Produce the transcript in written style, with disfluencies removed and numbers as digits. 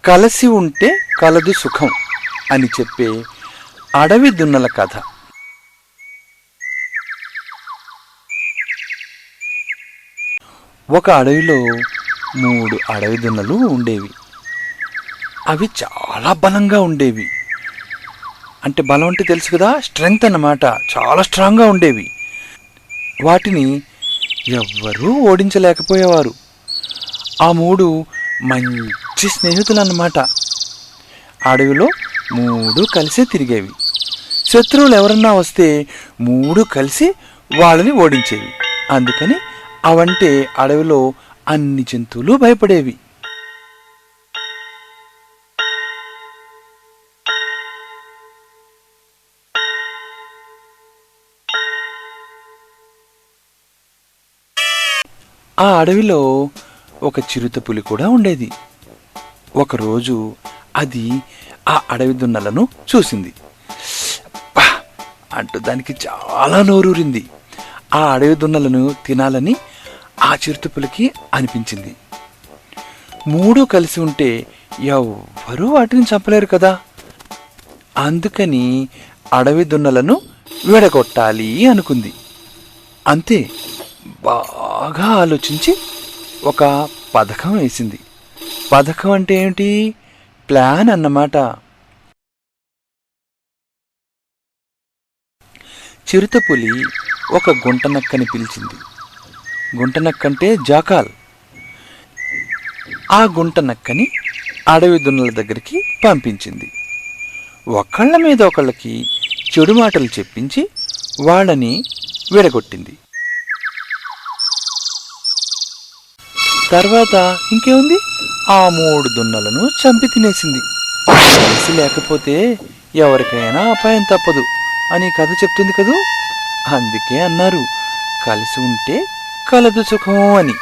కలిసి ఉంటే కలదు సుఖం అని చెప్పే అడవి దున్నల కథ. ఒక అడవిలో 3 అడవి దున్నలు ఉండేవి. అవి చాలా బలంగా ఉండేవి. అంటే బలం అంటే తెలుసు కదా, స్ట్రెంగ్త్ అన్నమాట. చాలా స్ట్రాంగ్గా ఉండేవి. వాటిని ఎవ్వరూ ఓడించలేకపోయేవారు. ఆ 3 మంచి స్నేహితులు అన్నమాట. అడవిలో 3 కలిసే తిరిగేవి. శత్రువులు ఎవరన్నా వస్తే 3 కలిసి వాళ్ళని ఓడించేవి. అందుకని అవంటే అడవిలో అన్ని జంతువులు భయపడేవి. ఆ అడవిలో ఒక చిరుతపులి కూడా ఉండేది. ఒకరోజు అది ఆ అడవి దున్నలను చూసింది. అంటూ దానికి చాలా నోరూరింది. ఆ అడవి దున్నలను తినాలని ఆ చిరుతపులికి అనిపించింది. 3 కలిసి ఉంటే ఎవ్వరూ వాటిని చంపలేరు కదా. అందుకని అడవి దున్నలను విడగొట్టాలి అనుకుంది. అంతే, బాగా ఆలోచించి ఒక పథకం వేసింది. పథకం అంటే ఏమిటి? ప్లాన్ అన్నమాట. చిరుతపులి ఒక గుంటనక్కని పిలిచింది. గుంటనక్కంటే జాకాల్. ఆ గుంటనక్కని అడవి దున్నల దగ్గరికి పంపించింది. ఒకళ్ళ మీద ఒకళ్ళకి చెడు మాటలు చెప్పించి వాళ్ళని విడగొట్టింది. తర్వాత ఇంకేముంది, ఆ 3 దున్నలను చంపి తినేసింది. కలిసి లేకపోతే ఎవరికైనా అపాయం తప్పదు అని కథ చెప్తుంది కదూ. అందుకే అన్నారు, కలిసి ఉంటే కలదు సుఖం అని.